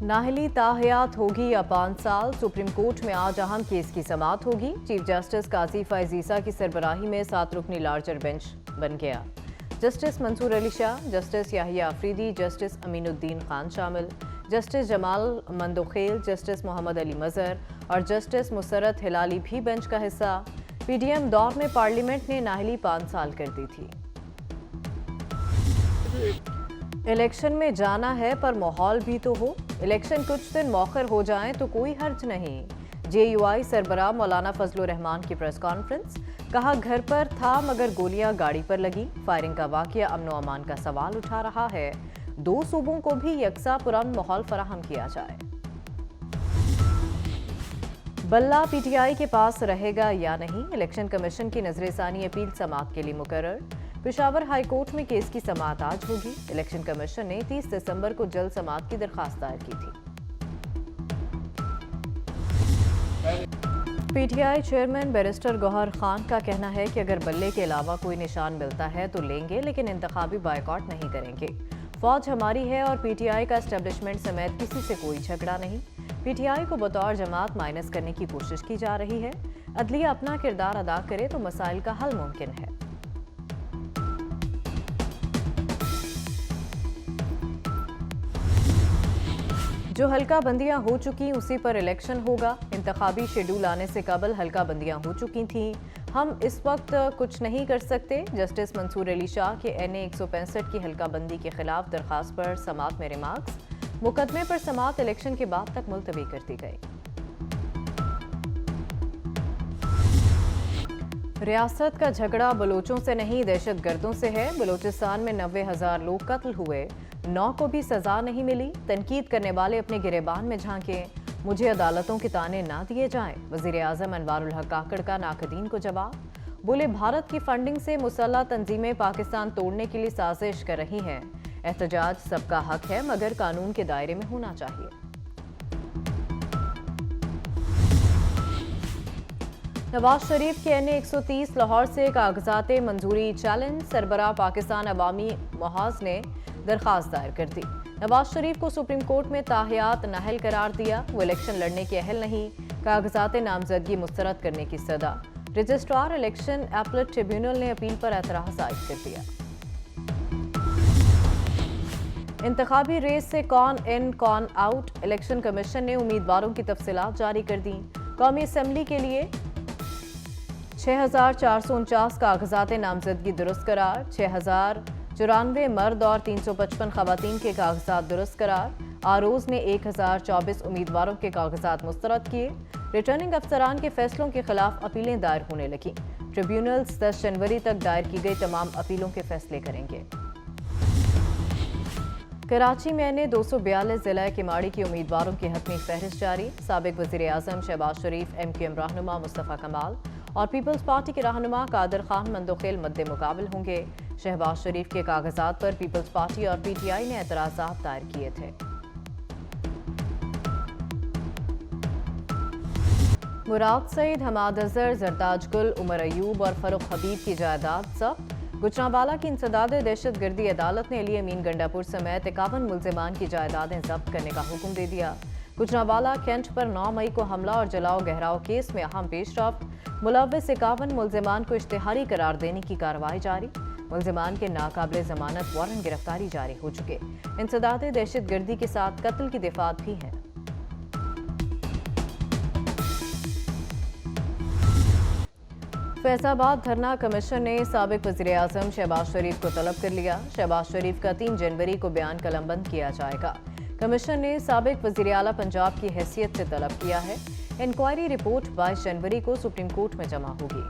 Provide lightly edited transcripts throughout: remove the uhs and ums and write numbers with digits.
नाहली ताहयात होगी या 5 साल, सुप्रीम कोर्ट में आज अहम केस की समाअत होगी। चीफ जस्टिस काजी फैज ईसा की सरबराही में 7 रुकनी लार्जर बेंच बन गया। Justice Mansoor Ali Shah, justice Yahya Afridi, justice Aminuddin Khan शामिल, जस्टिस जमाल मंदोखेल, जस्टिस मोहम्मद अली मजहर और जस्टिस मुसरत हिलाली भी बेंच का हिस्सा। पीडीएम दौर में पार्लियामेंट ने नाहली 5 साल कर दी थी। इलेक्शन में जाना है पर माहौल भी तो हो। इलेक्शन कुछ दिन मौखर हो जाएं तो कोई हर्ज नहीं। जेयूआई सरबराह मौलाना फजलुर रहमान की प्रेस कॉन्फ्रेंस, कहा घर पर था मगर गोलियां गाड़ी पर लगी। फायरिंग का वाकया अमन व अमान का सवाल उठा रहा है। 2 सूबों को भी यकसा पुरान माहौल फराहम किया जाए। बल्ला पीटीआई के पास रहेगा या नहीं, इलेक्शन कमीशन की नजरसानी अपील समाअत के लिए मुकर्रर। पेशावर हाई कोर्ट में केस की समाअत आज होगी। इलेक्शन कमीशन ने 30 दिसंबर को जल्द समाअत की दरखास्त दायर की थी। PTI chairman barrister Gohar Khan का कहना है कि अगर बल्ले के अलावा कोई निशान मिलता है तो लेंगे, लेकिन इंतखाबी बायकॉट नहीं करेंगे। फौज हमारी है और पीटीआई का एस्टेब्लिशमेंट समेत किसी से कोई झगड़ा नहीं। पीटीआई को बतौर जमात माइनस करने की कोशिश की जा रही है। अदलिया अपना किरदार अदा करे तो मसाइल का हल मुमकिन है। जो हल्का बंदियां हो चुकी उसी पर इलेक्शन होगा। इंतखाबी शेड्यूल आने से कबल हल्का बंदियां हो चुकी थीं। हम इस वक्त कुछ नहीं कर सकते। जस्टिस मंसूर अली शाह के NA 165 की हल्का बंदी के खिलाफ दरखास्त पर समाअत में रिमार्क्स। मुकदमे पर समाअत इलेक्शन के बाद तक मुलतवी कर दी गई। रियासत का झगड़ा बलोचों से नहीं दहशत गर्दों से है। बलोचिस्तान में 90,000 लोग कत्ल हुए, 9 को भी सजा नहीं मिली। तनकीद करने वाले अपने गिरेबान में झांकें, मुझे अदालतों के ताने ना दिए जाएं। वजीर आजम अनवारुल हक काकड़ का नाकदीन को जवाब। बोले भारत की फंडिंग से मुसल्लह तंजीमें पाकिस्तान तोड़ने के लिए साजिश कर रही हैं। एहतजाज सबका हक है मगर कानून के दायरे में होना चाहिए। नवाज शरीफ के NA 130 लाहौर से कागजात मंजूरी चैलेंज। सरबराह पाकिस्तान अवामी मुहाज ने दरखास्त दायर कर दी। नवाज शरीफ को सुप्रीम कोर्ट में ताहयात नाहल करार दिया। वो इलेक्शन लड़ने के अहल नहीं। कागजात नामजदगी मुस्तरद करने की सदा। रजिस्ट्रार इलेक्शन एपलेट ट्रिब्यूनल ने अपील पर एतराज आयद कर दिया। इंतखाबी रेस से कौन इन कौन आउट, इलेक्शन कमीशन ने उम्मीदवारों की तफसीलात जारी कर दी। कौमी असम्बली के लिए 6,449 कागजात नामजदगी दुरुस्त करार, 6,094 मर्द और 355 खवातीन के कागजात दुरुस्त करार। आरोज ने 1,024 उम्मीदवारों के कागजात मुस्तरद किए। रिटर्निंग अफसरान के फैसलों के खिलाफ अपीलें दायर होने लगी। ट्रिब्यूनल्स 10 जनवरी तक दायर की गई तमाम अपीलों के फैसले करेंगे। कराची में ने 242 जिला किमाड़ी के उम्मीदवारों की हतमी फहरिस्त जारी। साबिक वजीर आजम शहबाज शरीफ, MQM रहनुमा मुस्तफ़ा कमाल और पीपल्स पार्टी के रहनुमा कादर खान मंदोखेल मद्दे मुकाबिल होंगे। शहबाज शरीफ के कागजात पर पीपल्स पार्टी और PTI ने एतराज़ात दायर किए थे। मुराद सईद, हमाद अजहर, जरताज गुल, उमर अयूब और फरूख हबीब की जायदाद जब्त। गुजरांवाला की इंसदाद दहशत गर्दी अदालत ने अली अमीन गंडापुर समेत 51 मुलजिमान की जायदादें जब्त करने का हुक्म दे दिया। गुजरांवाला कैंट पर 9 मई को हमला और जलाओ गहराव केस में अहम पेशरफ्त। मुलव्विस 51 मुलजिमान को इश्तिहारी करार देने की कार्रवाई जारी। मुलजिमान के नाकाबिले जमानत वारंट गिरफ्तारी जारी हो चुके। इंसदाद दहशत गर्दी के साथ कत्ल की दफात भी हैं। फैजाबाद धरना कमीशन ने साबिक वजीर आजम शहबाज शरीफ को तलब कर लिया। शहबाज शरीफ का 3 जनवरी को बयान कलमबंद किया जाएगा। कमीशन ने साबिक वजीर आला पंजाब की हैसियत से तलब किया है। इंक्वायरी रिपोर्ट 22 जनवरी को सुप्रीम कोर्ट में जमा होगी।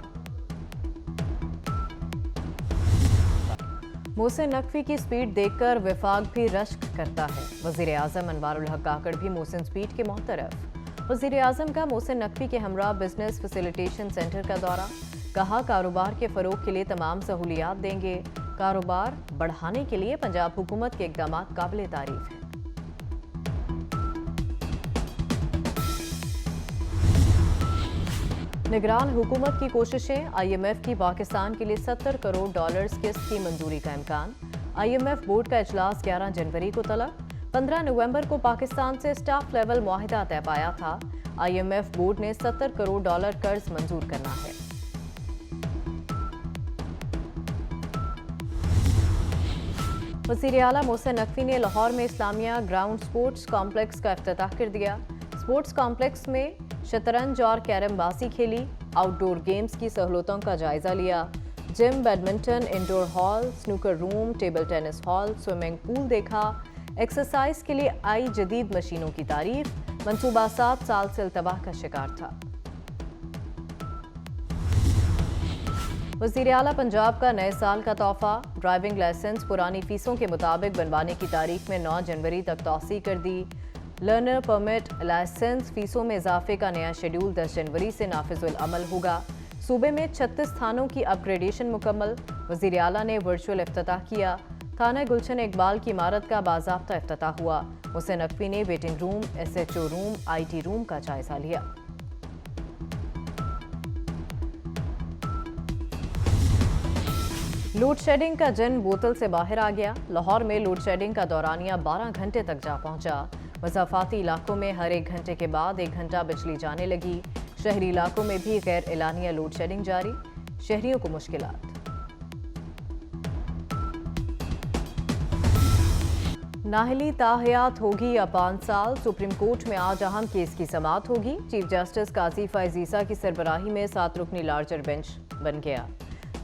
मोहसिन नकवी की स्पीड देखकर वफाक भी रश्क करता है। वजीर आजम अनवारुल हक काकड़ भी मोहसिन स्पीड के मुहतरफ। वजीर आजम का मोहसिन नकवी के हमरा बिजनेस फैसिलिटेशन सेंटर का दौरा। कहा कारोबार के फरोग के लिए तमाम सहूलियात देंगे। कारोबार बढ़ाने के लिए पंजाब हुकूमत के इकदाम काबिल तारीफ हैं। निगरान हुकूमत की कोशिशें। IMF की पाकिस्तान के लिए $70 करोड़ किस्त की मंजूरी का इम्कान। IMF बोर्ड का इजलास 11 जनवरी को तलब। 15 नवंबर को पाकिस्तान से स्टाफ लेवल मुआहिदा तय पाया था। IMF बोर्ड ने $70 करोड़ कर्ज मंजूर करना है। वज़ीर आला मोहसिन नकवी ने लाहौर में इस्लामिया ग्राउंड स्पोर्ट्स कॉम्प्लेक्स का इफ्तिताह कर दिया। स्पोर्ट्स कॉम्प्लेक्स में शतरंज और कैरमबाजी खेली, आउटडोर गेम्स की सहूलतों का जायजा लिया। Gym, badminton, indoor hall, snooker room, table tennis hall, swimming pool देखा। एक्सरसाइज के लिए आई जदीद मशीनों की तारीफ। मंसूबा 7 साल से अल्तबाह का शिकार था। वज़ीर आला पंजाब का नए साल का तोहफा, ड्राइविंग लाइसेंस पुरानी फीसों के मुताबिक बनवाने की तारीख में 9 जनवरी तक तौसी कर दी। लर्नर परमिट लाइसेंस फीसों में इजाफे का नया शेड्यूल 10 जनवरी से नाफिजुल अमल होगा। सूबे में 36 थानों की अपग्रेडेशन मुकम्मल। वज़ीर आला ने वर्चुअल इफ्तिताह किया। थाना गुलशन इकबाल की इमारत का बाज़ाब्ता इफ्तिताह हुआ। मोहसिन नकवी ने waiting room, SHO room, IT room का जायजा लिया। लोड शेडिंग का जन बोतल से बाहर आ गया। लाहौर में लोड शेडिंग का दौरानिया 12 घंटे तक जा पहुंचा। मज़ाफ़ाती इलाकों में हर 1 घंटे के बाद 1 घंटा बिजली जाने लगी। शहरी इलाकों में भी गैर एलानिया लोड शेडिंग जारी, शहरियों को मुश्किलात। नाहली ताहयात होगी या 5 साल, सुप्रीम कोर्ट में आज अहम केस की समाअत होगी। चीफ जस्टिस काजी फैज़ ईसा की सरबराही में 7 रुकनी लार्जर बेंच बन गया।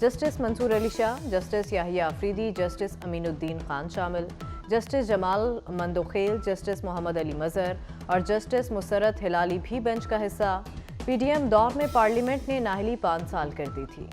Justice Mansoor Ali Shah, justice Yahya Afridi, justice Aminuddin Khan शामिल, जस्टिस जमाल मंदोखेल, जस्टिस मोहम्मद अली मजहर और जस्टिस मुसरत हिलाली भी बेंच का हिस्सा। PDM दौर में पार्लियामेंट ने नाहली 5 साल कर दी थी।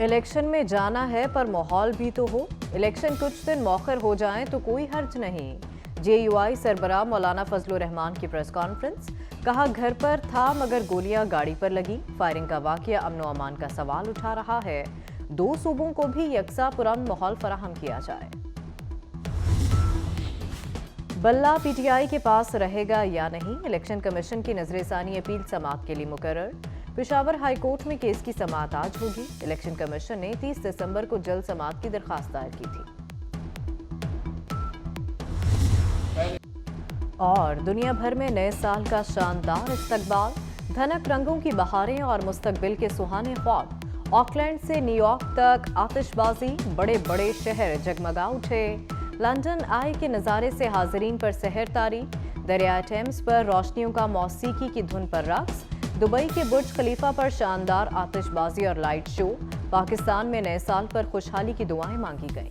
इलेक्शन में जाना है पर माहौल भी तो हो। इलेक्शन कुछ दिन मौखर हो जाएं तो कोई हर्ज नहीं। JUI सरबराह मौलाना फजलुर रहमान की प्रेस कॉन्फ्रेंस, कहा घर पर था मगर गोलियां गाड़ी पर लगी। फायरिंग का वाकया अमन व अमान का सवाल उठा रहा है। 2 सूबों को भी यकसा पुरअमन माहौल फराहम किया जाए। बल्ला PTI के पास रहेगा या नहीं, इलेक्शन कमीशन की नजरसानी अपील समाअत के लिए मुकर्रर। पेशावर हाई कोर्ट में केस की समाअत आज होगी। इलेक्शन कमीशन ने 30 दिसंबर को जल्द समाअत की दरखास्त दायर की थी। और दुनिया भर में नए साल का शानदार इस्तकबाल, धनक रंगों की बहारें और मुस्तकबिल के सुहाने ख्वाब। ऑकलैंड से न्यूयॉर्क तक आतिशबाजी, बड़े बड़े शहर जगमगा उठे। लंदन आई के नज़ारे से हाजरीन पर सहर तारी। दरिया टेम्स पर रोशनियों का मौसीकी की धुन पर रक्स। दुबई के बुर्ज खलीफा पर शानदार आतिशबाजी और लाइट शो। पाकिस्तान में नए साल पर खुशहाली की दुआएं मांगी गईं।